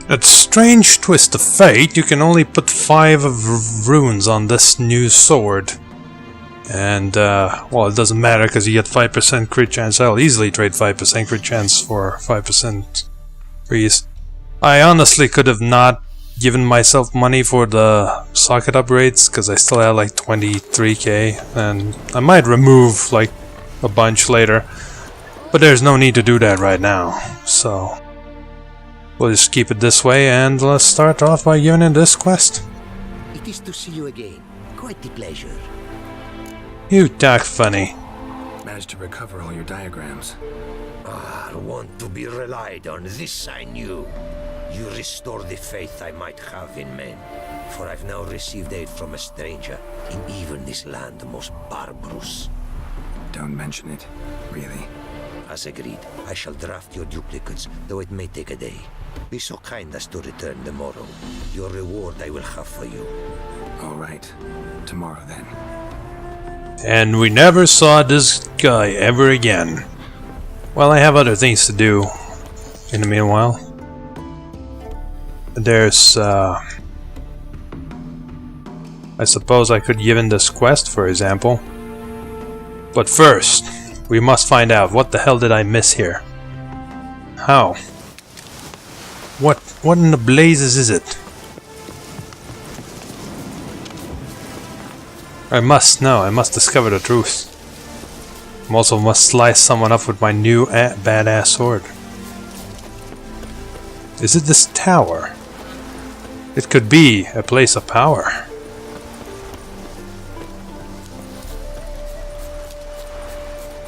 A strange twist of fate, you can only put 5 of runes on this new sword. And, well, it doesn't matter because you get 5% crit chance. I'll easily trade 5% crit chance for 5% freeze. I honestly could have not given myself money for the socket upgrades because I still had like 23k, and I might remove like a bunch later, but there's no need to do that right now, so we'll just keep it this way, and let's start off by giving it this quest. It is to see you again. Quite the pleasure. You talk funny. Managed to recover all your diagrams. Ah, want to be relied on, this I knew. You restore the faith I might have in men, for I've now received aid from a stranger, in even this land most barbarous. Don't mention it, really. As agreed, I shall draft your duplicates, though it may take a day. Be so kind as to return tomorrow. Your reward I will have for you. All right. Tomorrow then. And we never saw this guy ever again. Well, I have other things to do in the meanwhile. There's, I suppose I could give him this quest, for example. But first, we must find out what the hell did I miss here? How? What in the blazes is it? I must know, I must discover the truth. I also must slice someone up with my new badass sword. Is it this tower? It could be a place of power.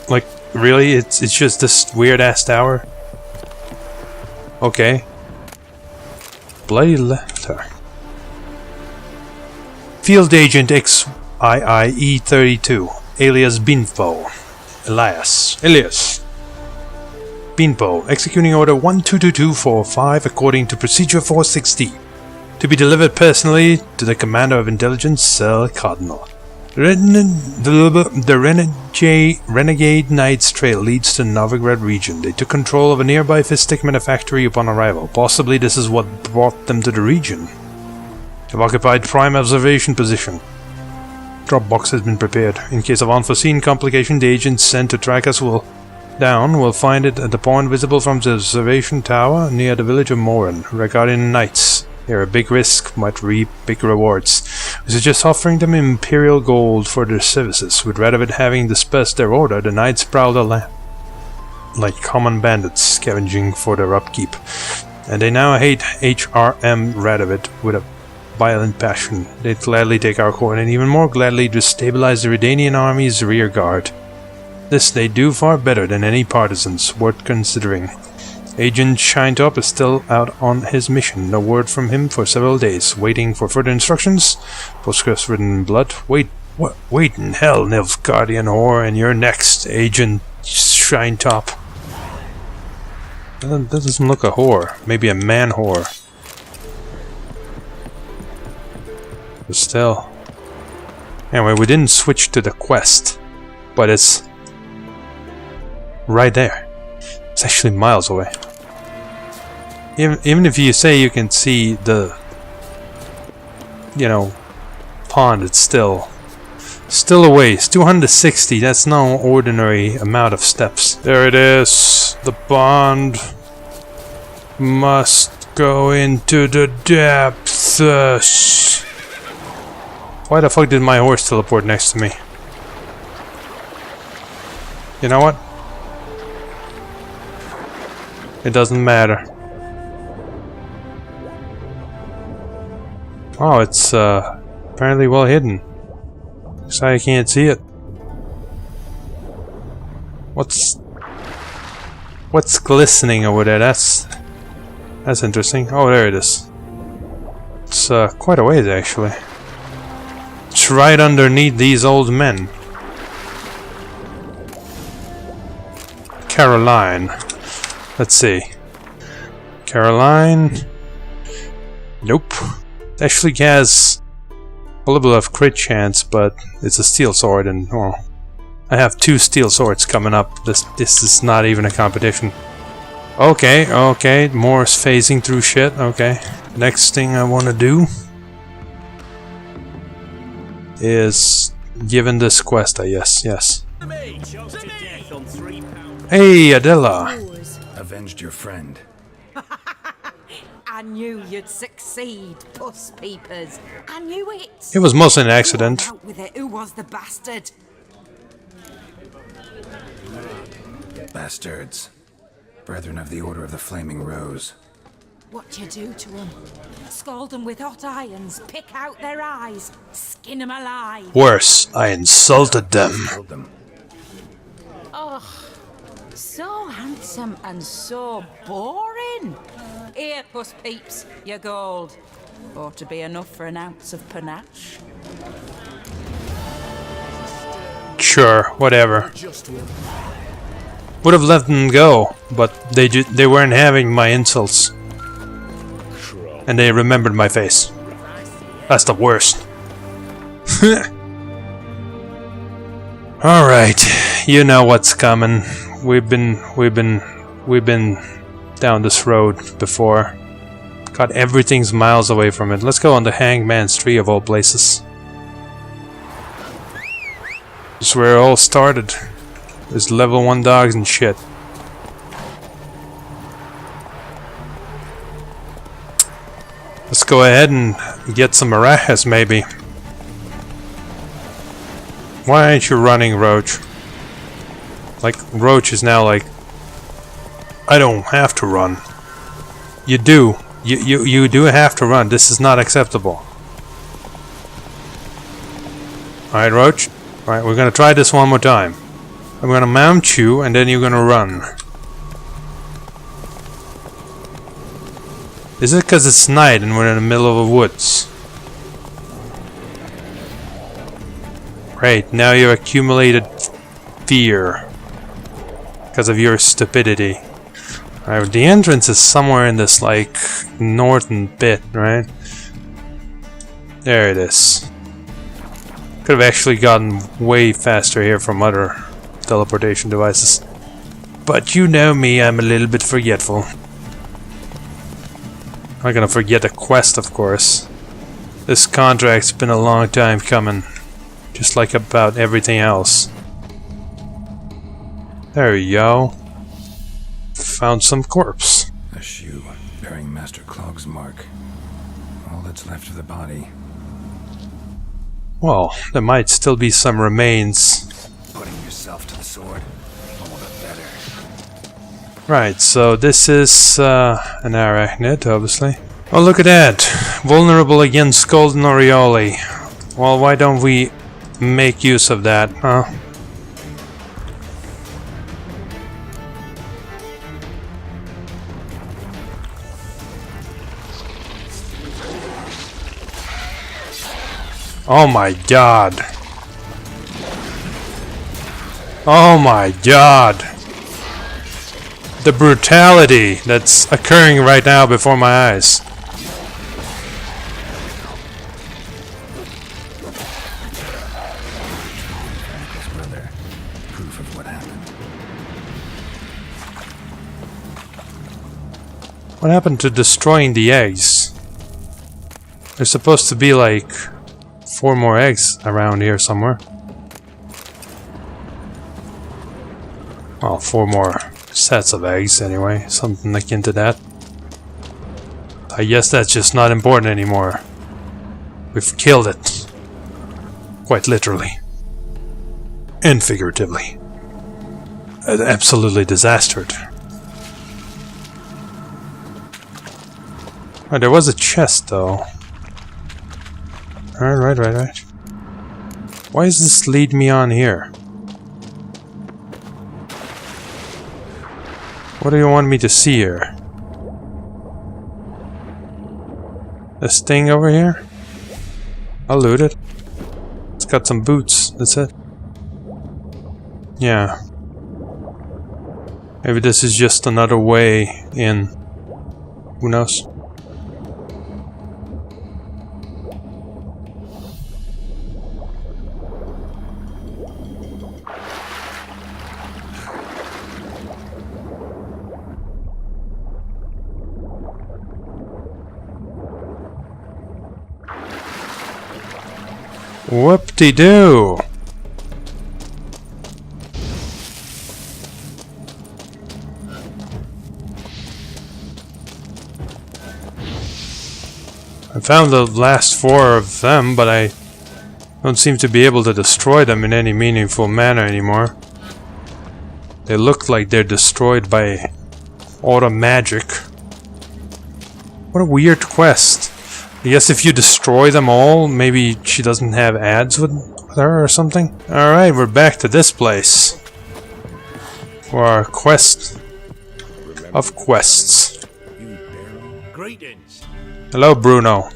Like, really? It's just this weird ass tower? Okay. Bloody letter. Field Agent XIIE32, alias Binpo. Alias Binpo, executing order 122245 according to procedure 460. To be delivered personally to the commander of intelligence, Cell Cardinal. The Renegade Knights Trail leads to the Novigrad region. They took control of a nearby Fistigmata factory upon arrival. Possibly this is what brought them to the region. They've occupied prime observation position. Drop box has been prepared. In case of unforeseen complication, the agents sent to track us will find it at the point visible from the observation tower near the village of Morin. Regarding Knights, they're a big risk, might reap big rewards. We suggest offering them imperial gold for their services. With Radovid having dispersed their order, the Knights prowl the land like common bandits, scavenging for their upkeep. And they now hate HRM Radovid with a violent passion. They'd gladly take our coin and even more gladly destabilize the Redanian army's rear guard. This they do far better than any partisans, worth considering. Agent Shinetop is still out on his mission. No word from him for several days. Waiting for further instructions. Postscript written in blood. Wait in hell, Nilfgaardian whore, and you're next, Agent Shinetop. That doesn't look a whore. Maybe a man whore. But still. Anyway, we didn't switch to the quest. But it's right there. It's actually miles away. Even if you say you can see the, pond, it's still a ways. 260, that's no ordinary amount of steps. There it is. The pond must go into the depths. Why the fuck did my horse teleport next to me? You know what? It doesn't matter. Oh, it's apparently well hidden. So I can't see it. What's glistening over there? That's interesting. Oh, there it is. It's quite a ways actually. It's right underneath these old men. Caroline. Let's see. Caroline. Nope. It actually has a little bit of crit chance, but it's a steel sword, and well, I have 2 steel swords coming up. This is not even a competition. Okay, okay, more phasing through shit, okay. Next thing I want to do is given this quest, I guess, yes. Hey, Adela! Avenged your friend. I knew you'd succeed, puss peepers. I knew it. It was mostly an accident. Out with it. Who was the bastard? Bastards. Brethren of the Order of the Flaming Rose. What you do to them? Scald them with hot irons, pick out their eyes, skin them alive. Worse, I insulted them. Killed them. Oh, so handsome and so boring. Here, puss peeps, your gold. Ought to be enough for an ounce of panache. Sure, whatever. Would have let them go, but they weren't having my insults. And they remembered my face. That's the worst. Alright, you know what's coming. We've been down this road before. God, everything's miles away from it. Let's go on the Hangman's Tree of all places. This is where it all started. There's level 1 dogs and shit. Let's go ahead and get some maracas, maybe. Why aren't you running, Roach? Like, Roach is now like, I don't have to run. You do. You do have to run. This is not acceptable. Alright, Roach. Alright, we're gonna try this one more time. I'm gonna mount you, and then you're gonna run. Is it because it's night and we're in the middle of the woods? Right, now you've accumulated fear because of your stupidity. Alright, the entrance is somewhere in this, like, northern bit, right? There it is. Could have actually gotten way faster here from other teleportation devices. But you know me, I'm a little bit forgetful. I'm not gonna forget the quest, of course. This contract's been a long time coming. Just like about everything else. There you go. Found some corpse. A shoe bearing Master Clog's mark. All that's left of the body. Well, there might still be some remains. Putting yourself to the sword. All the better. Right, so this is an arachnid, obviously. Oh, look at that! Vulnerable against Golden Aureole. Well, why don't we make use of that, huh? Oh my god! Oh my god! The brutality that's occurring right now before my eyes. Brother, proof of what happened. What happened to destroying the eggs? There's supposed to be like 4 more eggs around here somewhere. Oh, 4 more sets of eggs anyway, something akin to that. I guess that's just not important anymore. We've killed it. Quite literally. And figuratively. Absolutely disastered. Oh, there was a chest though. Right. Why does this lead me on here? What do you want me to see here? This thing over here? I'll loot it. It's got some boots, that's it. Yeah. Maybe this is just another way in. Who knows? Whoop-de-doo! I found the last 4 of them, but I don't seem to be able to destroy them in any meaningful manner anymore. They look like they're destroyed by auto magic. What a weird quest. I guess if you destroy them all, maybe she doesn't have ads with her or something? Alright, we're back to this place. For our quest of quests. Greetings. Hello, Bruno.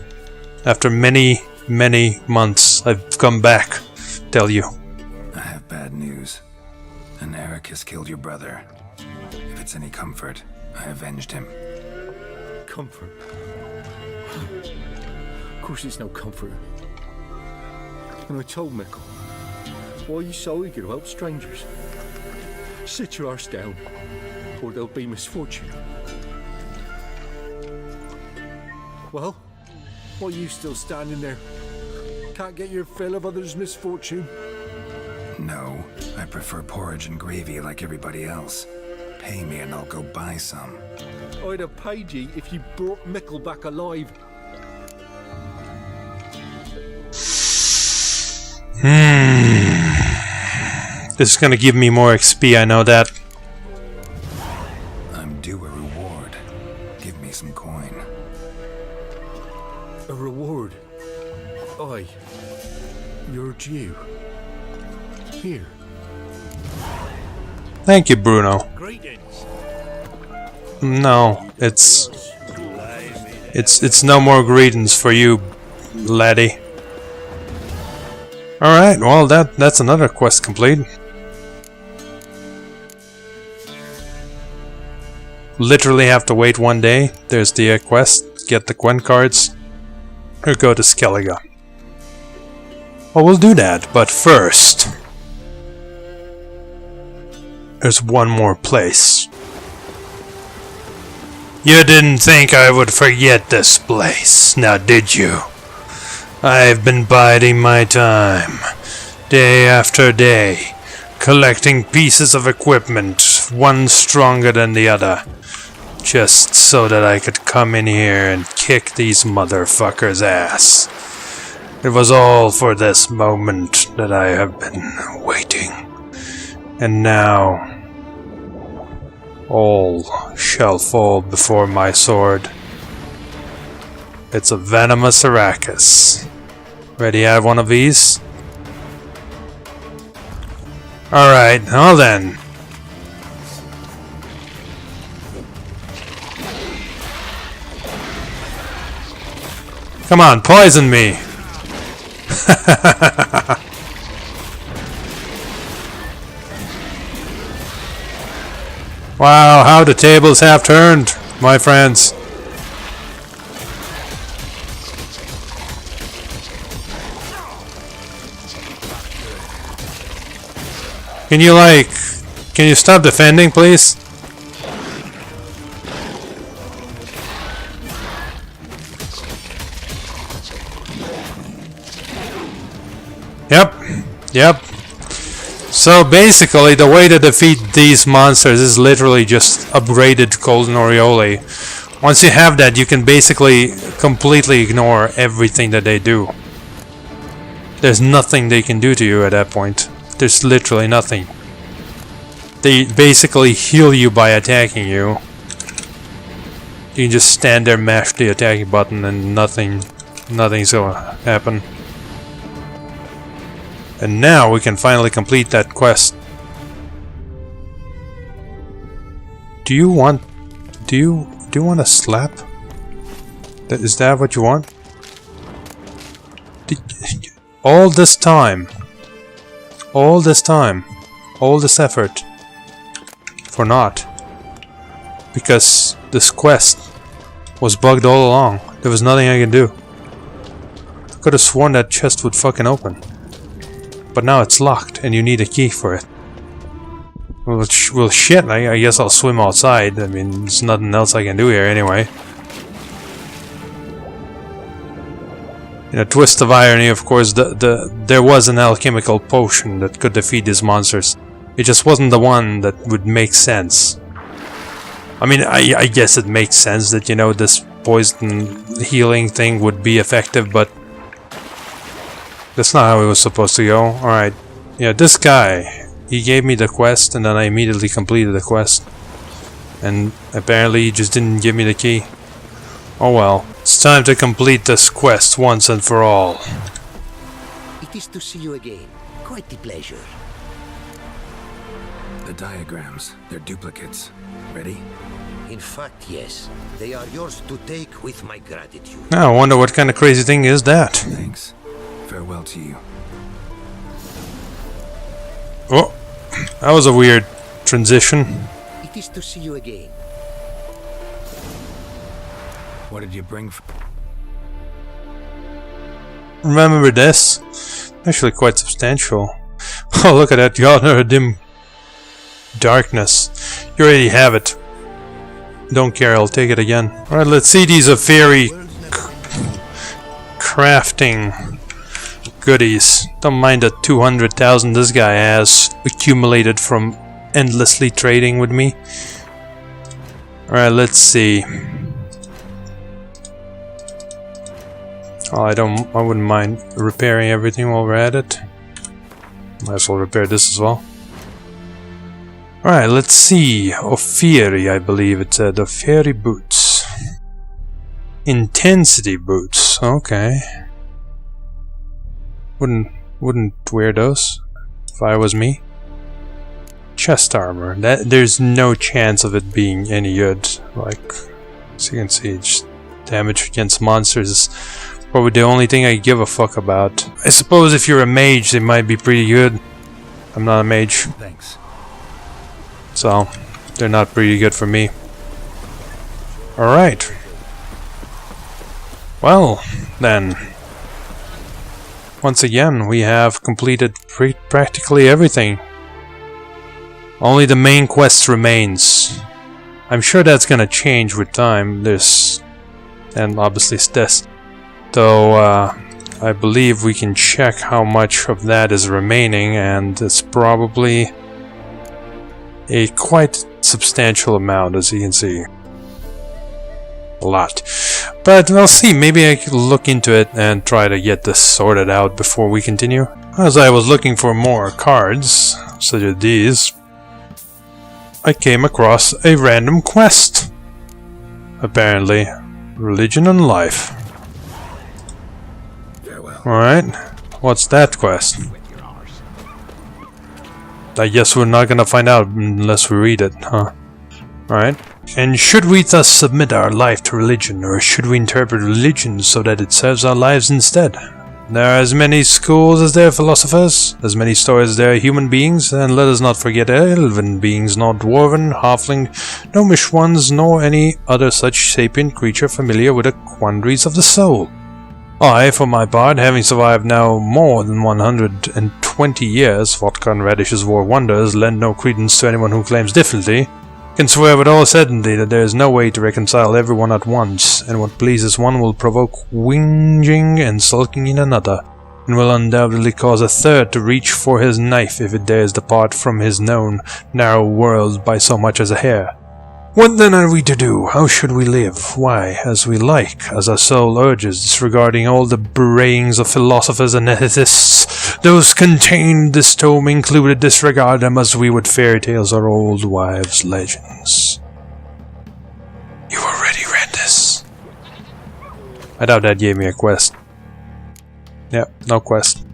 After many, many months, I've come back. Tell you. I have bad news. An Eric has killed your brother. If it's any comfort, I avenged him. Comfort? Of course it's no comfort. And I told Mickle, why are you so eager to help strangers? Sit your arse down, or there'll be misfortune. Well, why are you still standing there? Can't get your fill of others' misfortune? No, I prefer porridge and gravy like everybody else. Pay me and I'll go buy some. I'd have paid you if you brought Mickle back alive. This is gonna give me more XP, I know that. I'm due a reward. Give me some coin. A reward? Aye. You're due. Here. Thank you, Bruno. Greetings. No, it's no more greetings for you, laddie. Alright, well that's another quest complete. Literally have to wait 1 day. There's the quest. Get the Gwen cards. Or go to Skellige. Well, we'll do that, but first... there's one more place. You didn't think I would forget this place, now did you? I've been biding my time, day after day, collecting pieces of equipment, one stronger than the other, just so that I could come in here and kick these motherfuckers' ass. It was all for this moment that I have been waiting. And now, all shall fall before my sword. It's a venomous Arrakis. Ready to have one of these? Alright, well then. Come on, poison me! Wow, how the tables have turned, my friends. Can you stop defending, please? Yep. So basically, the way to defeat these monsters is literally just upgraded Golden Oriole. Once you have that, you can basically completely ignore everything that they do. There's nothing they can do to you at that point. There's literally nothing. They basically heal you by attacking you. You can just stand there, mash the attacking button, and nothing's gonna happen. And now we can finally complete that quest. Do you want a slap? Is that what you want? All this time, all this effort for naught, because this quest was bugged all along. There was nothing I can do. I could have sworn that chest would fucking open. But now it's locked, and you need a key for it. Well, shit, I guess I'll swim outside. I mean, there's nothing else I can do here anyway. In a twist of irony, of course, there was an alchemical potion that could defeat these monsters. It just wasn't the one that would make sense. I mean, I guess it makes sense that, you know, this poison healing thing would be effective, but that's not how it was supposed to go. Alright, yeah, this guy, he gave me the quest and then I immediately completed the quest. And apparently he just didn't give me the key. Oh well. It's time to complete this quest once and for all. It is to see you again. Quite the pleasure. The diagrams, they're duplicates. Ready? In fact, yes. They are yours to take with my gratitude. Now, I wonder what kind of crazy thing is that. Thanks. Farewell to you. Oh, that was a weird transition. It is to see you again. What did you bring? Remember this? Actually quite substantial. Oh, look at that. You honor a dim darkness. You already have it. Don't care, I'll take it again. Alright, let's see these fairy crafting goodies. Don't mind the 200,000 this guy has accumulated from endlessly trading with me. Alright, let's see. Oh, I wouldn't mind repairing everything while we're at it. Might as well repair this as well. Alright, let's see. Ophiri, I believe it said. Ophiri boots. Intensity boots. Okay. Wouldn't wear those if I was me. Chest armor. There's no chance of it being any good. Like, as you can see, just damage against monsters is probably the only thing I give a fuck about. I suppose if you're a mage, they might be pretty good. I'm not a mage. Thanks. So, they're not pretty good for me. Alright. Well, then. Once again, we have completed practically everything. Only the main quest remains. I'm sure that's gonna change with time. And obviously this. Though, I believe we can check how much of that is remaining, and it's probably a quite substantial amount, as you can see. A lot. But we'll see, maybe I can look into it and try to get this sorted out before we continue. As I was looking for more cards, such as these, I came across a random quest. Apparently, religion and life. Alright, what's that quest? I guess we're not gonna find out unless we read it, huh? Alright. And should we thus submit our life to religion, or should we interpret religion so that it serves our lives instead? There are as many schools as there are philosophers, as many stories as there are human beings, and let us not forget elven beings, nor dwarven, halfling, gnomish ones, nor any other such sapient creature familiar with the quandaries of the soul. I, for my part, having survived now more than 120 years, vodka and radishes were wonders, lend no credence to anyone who claims differently, can swear with all certainty that there is no way to reconcile everyone at once, and what pleases one will provoke whinging and sulking in another, and will undoubtedly cause a third to reach for his knife if it dares depart from his known narrow world by so much as a hair. What then are we to do? How should we live? Why, as we like, as our soul urges, disregarding all the brayings of philosophers and ethicists, those contained in this tome included, disregard them as we would fairy tales or old wives' legends. You already read this. I doubt that gave me a quest. Yep, no quest.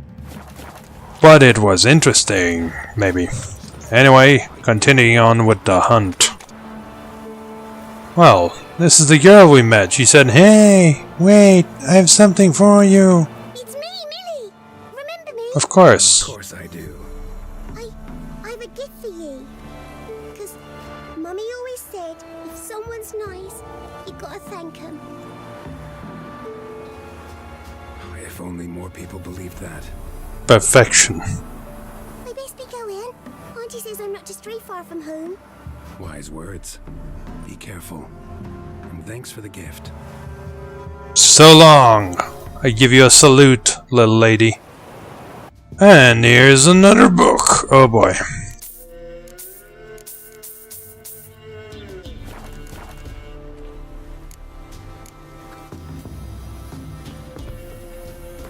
But it was interesting, maybe. Anyway, continuing on with the hunt. Well, this is the girl we met. She said, "Hey, wait, I have something for you." It's me, Millie. Remember me? Of course. Of course I do. I have a gift for you. Because Mummy always said, if someone's nice, you gotta thank them. If only more people believed that. Perfection. I best be going. Auntie says I'm not to stray far from home. Wise words. Be careful. And thanks for the gift. So long. I give you a salute, little lady. And here's another book. Oh boy.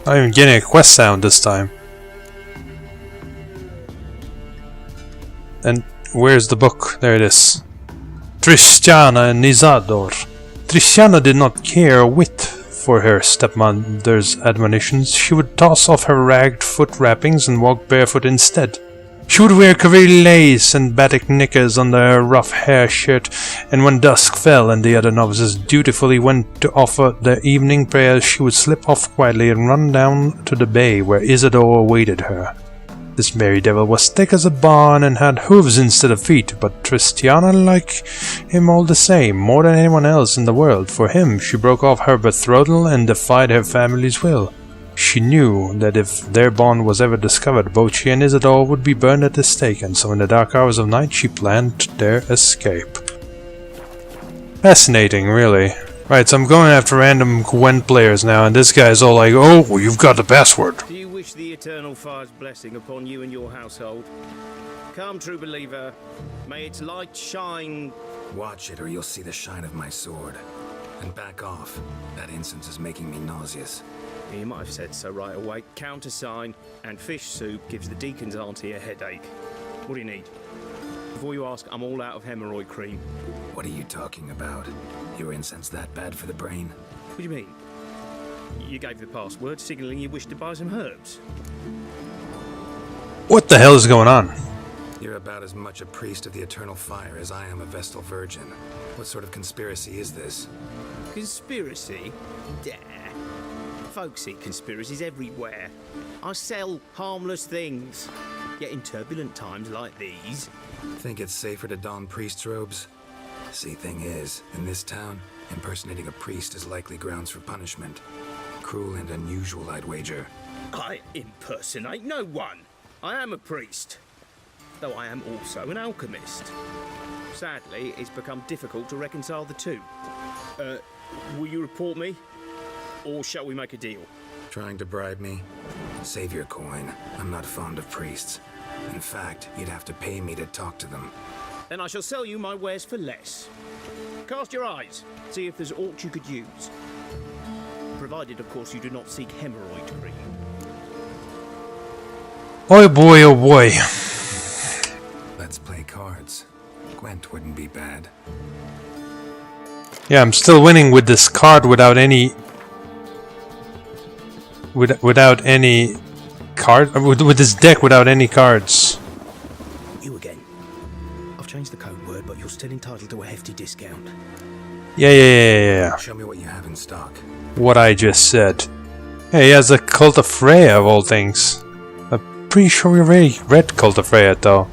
Not even getting a quest sound this time. And where's the book? There it is. Tristiana and Isador. Tristiana did not care a whit for her stepmother's admonitions. She would toss off her ragged foot wrappings and walk barefoot instead. She would wear career lace and batik knickers under her rough hair shirt, and when dusk fell and the other novices dutifully went to offer their evening prayers, she would slip off quietly and run down to the bay where Isador awaited her. This merry devil was thick as a barn and had hooves instead of feet, but Tristiana liked him all the same, more than anyone else in the world. For him, she broke off her betrothal and defied her family's will. She knew that if their bond was ever discovered, both she and Isador would be burned at the stake, and so in the dark hours of night she planned their escape. Fascinating, really. Right, so I'm going after random Gwent players now, and this guy's all like, "Oh, you've got the password." Do you wish the Eternal Fire's blessing upon you and your household? Come, true believer, may its light shine. Watch it or you'll see the shine of my sword. And back off. That incense is making me nauseous. You might have said so right away. Countersign and fish soup gives the deacon's auntie a headache. What do you need? Before you ask, I'm all out of hemorrhoid cream. What are you talking about? Your incense that bad for the brain? What do you mean? You gave the password, signalling you wish to buy some herbs. What the hell is going on? You're about as much a priest of the Eternal Fire as I am a Vestal Virgin. What sort of conspiracy is this? Conspiracy? Dare. Folks see conspiracies everywhere. I sell harmless things. Yet in turbulent times like these... Think it's safer to don priest's robes? See, thing is, in this town, impersonating a priest is likely grounds for punishment. Cruel and unusual, I'd wager. I impersonate no one. I am a priest. Though I am also an alchemist. Sadly, it's become difficult to reconcile the two. Will you report me? Or shall we make a deal? Trying to bribe me? Save your coin. I'm not fond of priests. In fact, you'd have to pay me to talk to them. Then I shall sell you my wares for less. Cast your eyes. See if there's aught you could use. Provided, of course, you do not seek hemorrhoid cream. Oh boy, oh boy. Let's play cards. Gwent wouldn't be bad. Yeah, I'm still winning with this card without any... Without any card... With this deck without any cards. You again. I've changed the code word, but you're still entitled to a hefty discount. Yeah. Show me what you have in stock. What I just said. Hey, he has a Cult of Freya of all things. I'm pretty sure we already read Cult of Freya though.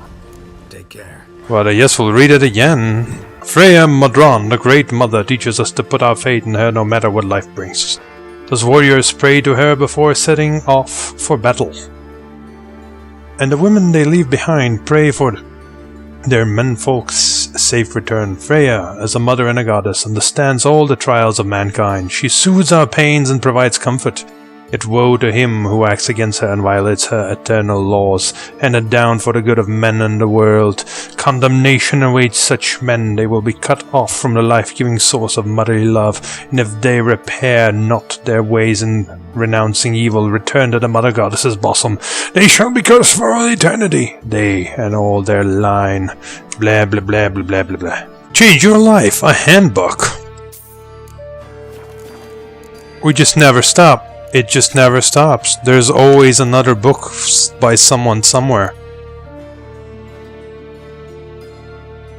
Take care. Well, I guess we'll read it again. Freya Madron, the Great Mother, teaches us to put our faith in her no matter what life brings us. Thus warriors pray to her before setting off for battle. And the women they leave behind pray for their menfolk's safe return. Freya, as a mother and a goddess, understands all the trials of mankind. She soothes our pains and provides comfort. Yet woe to him who acts against her and violates her eternal laws, handed down for the good of men and the world. Condemnation awaits such men. They will be cut off from the life-giving source of motherly love, and if they repair not their ways in renouncing evil, return to the mother goddess's bosom, they shall be cursed for all eternity, they and all their line. Blah blah blah blah blah blah blah. Change your life, a handbook. We just never stop. It just never stops. There's always another book by someone somewhere.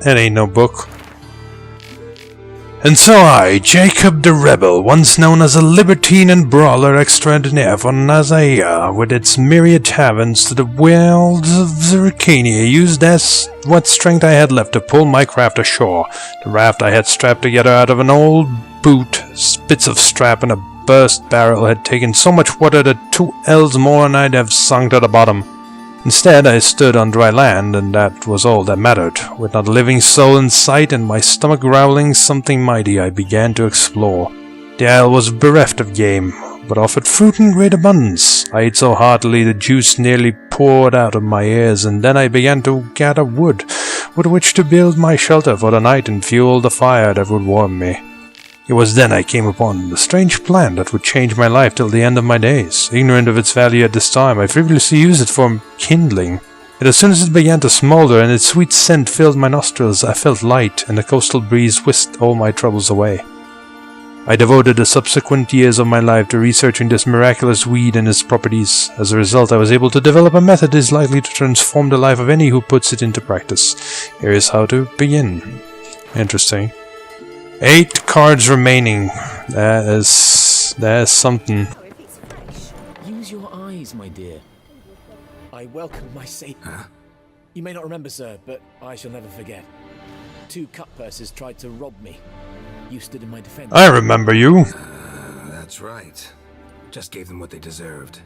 That ain't no book. And so I, Jacob the Rebel, once known as a libertine and brawler extraordinaire for Nazaia, with its myriad taverns to the wilds of Zerkania, used as what strength I had left to pull my craft ashore. The raft I had strapped together out of an old boot, bits of strap, and a burst barrel had taken so much water that 2 ells more and I'd have sunk to the bottom. Instead, I stood on dry land, and that was all that mattered. With not a living soul in sight, and my stomach growling something mighty, I began to explore. The isle was bereft of game, but offered fruit in great abundance. I ate so heartily the juice nearly poured out of my ears, and then I began to gather wood with which to build my shelter for the night and fuel the fire that would warm me. It was then I came upon the strange plant that would change my life till the end of my days. Ignorant of its value at this time, I frivolously used it for kindling. Yet as soon as it began to smolder and its sweet scent filled my nostrils, I felt light, and the coastal breeze whisked all my troubles away. I devoted the subsequent years of my life to researching this miraculous weed and its properties. As a result, I was able to develop a method that is likely to transform the life of any who puts it into practice. Here is how to begin. Interesting. 8 cards remaining. That is something. Use your eyes, my dear. I welcome my saint. Huh? You may not remember, sir, but I shall never forget. 2 cut purses tried to rob me. You stood in my defense. I remember you. That's right. Just gave them what they deserved.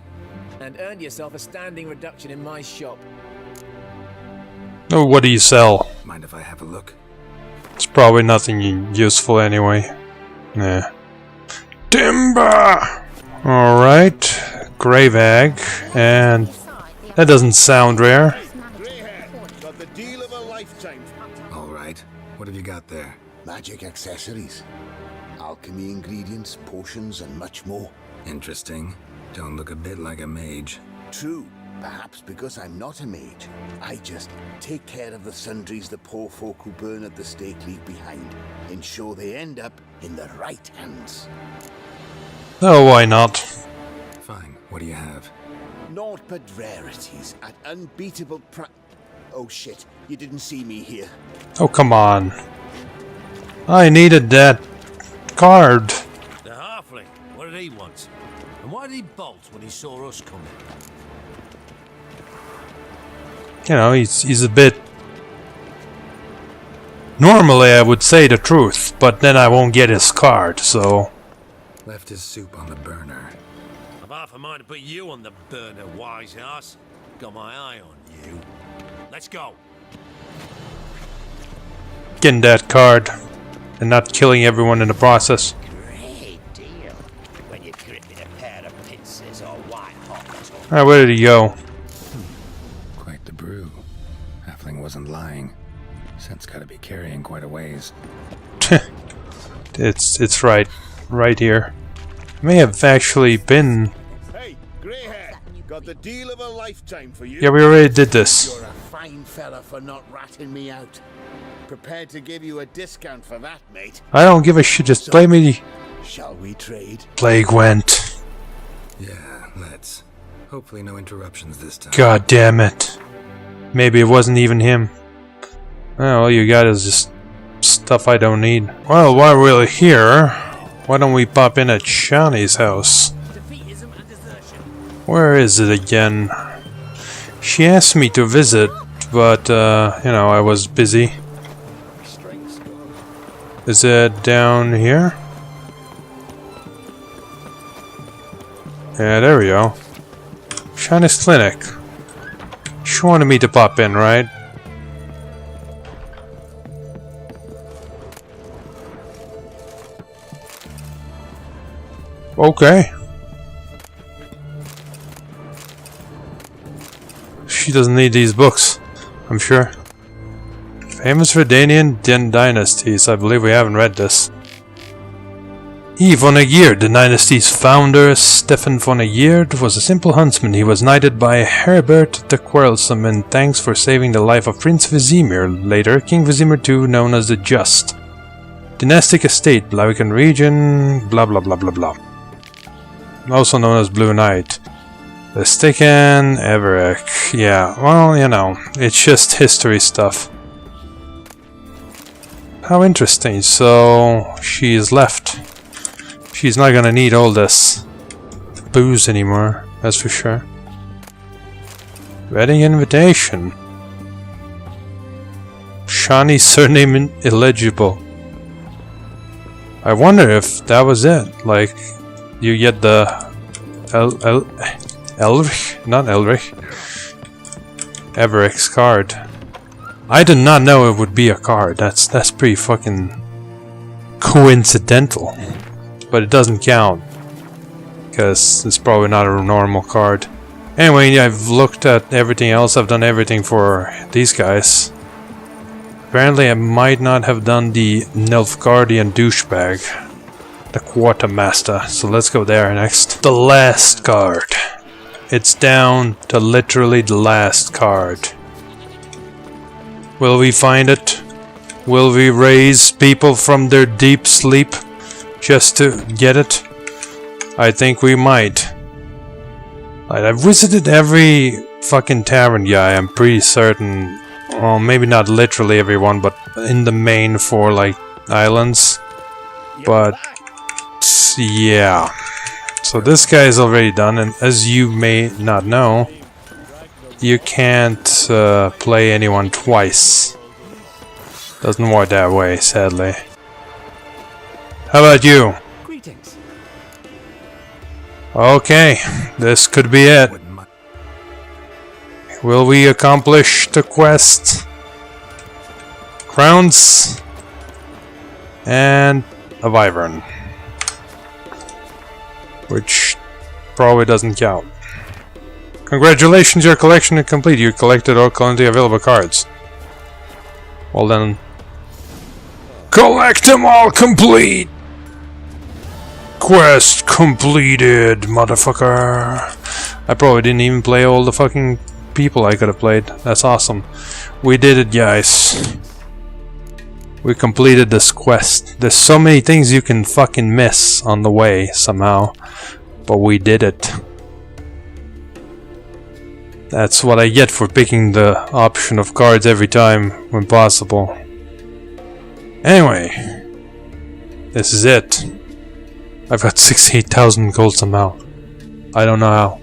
And earned yourself a standing reduction in my shop. Oh, what do you sell? Mind if I have a look? It's probably nothing useful anyway. Nah. Timber! Alright. Grave egg. And that doesn't sound rare. Got the deal of a lifetime. Alright. What have you got there? Magic accessories, alchemy ingredients, potions, and much more. Interesting. Don't look a bit like a mage. True, perhaps because I'm not a mage. I just take care of the sundries the poor folk who burn at the stake leave behind, ensure they end up in the right hands. Oh, why not? Fine. What do you have? Naught but rarities at unbeatable Oh shit, you didn't see me here. Oh, come on. I needed that card. The halfling, what did he want? And why did he bolt when he saw us coming? You know, he's a bit... Normally I would say the truth, but then I won't get his card, so... Left his soup on the burner. I've half a mind to put you on the burner, wise ass. Got my eye on you. Let's go. Getting that card. And not killing everyone in the process. Great deal. When you're gripping a pair of pincers or white hot. Alright, where did he go? Quite the brew. Halfling wasn't lying. Scent's gotta be carrying quite a ways. It's right here. May have actually been... Hey, greyhead, got the deal of a lifetime for you. Yeah, we already did this. You're a fine fella for not ratting me out. Prepared to give you a discount for that, mate. I don't give a shit, just play me. Shall we trade? Plague went. Yeah, let's. Hopefully no interruptions this time. God damn it. Maybe it wasn't even him. Oh, all you got is just stuff I don't need. Well, while we're here, why don't we pop in at Shani's house? Where is it again? She asked me to visit, but, you know, I was busy. Is it down here? Yeah, there we go. Shani's clinic. She wanted me to pop in, right? Okay. She doesn't need these books, I'm sure. Famous for Danian dynasties. I believe we haven't read this. Yves von Aegir, the dynasty's founder, Stefan von Aegir, was a simple huntsman. He was knighted by Herbert the Quarrelsome in thanks for saving the life of Prince Vizimir, later King Vizimir II, known as the Just. Dynastic estate, Blaviken region, blah blah blah blah blah. Also known as Blue Knight. The Sticken, Everek. Yeah, well, you know, it's just history stuff. How interesting. So she's left. She's not gonna need all this booze anymore, that's for sure. Wedding invitation. Shani's surname illegible. I wonder if that was it. Like, you get the Elrich? Not Elrich. Evereck's card. I did not know it would be a card. That's pretty fucking coincidental. But it doesn't count. because it's probably not a normal card. Anyway, I've looked at everything else. I've done everything for these guys. Apparently I might not have done the Nilfgaardian douchebag, the Quartermaster, so let's go there next. The last card. It's down to literally the last card. Will we find it? Will we raise people from their deep sleep just to get it? I think we might. I've visited every fucking tavern guy, I'm pretty certain. Well, maybe not literally everyone, but in the main 4 like islands. But yeah. So this guy is already done, and as you may not know, you can't play anyone twice. Doesn't work that way, sadly. How about you? Greetings. Okay, this could be it. Will we accomplish the quest? Crowns and a wyvern, which probably doesn't count. Congratulations, your collection is complete. You collected all currently available cards. Well then, collect them all complete! Quest completed, motherfucker. I probably didn't even play all the fucking people I could have played. That's awesome. We did it, guys. We completed this quest. There's so many things you can fucking miss on the way somehow, but we did it. That's what I get for picking the option of cards every time when possible. Anyway, this is it. I've got 68,000 gold somehow. I don't know how.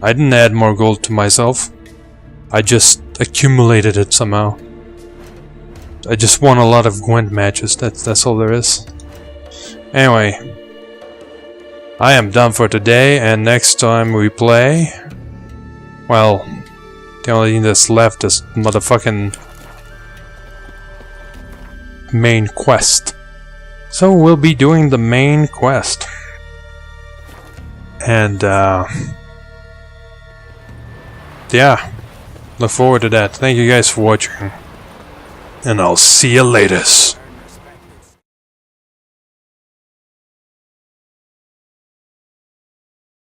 I didn't add more gold to myself. I just accumulated it somehow. I just won a lot of Gwent matches. That's all there is. Anyway, I am done for today, and next time we play, well, the only thing that's left is motherfucking main quest. So we'll be doing the main quest. And yeah, look forward to that. Thank you guys for watching, and I'll see you later.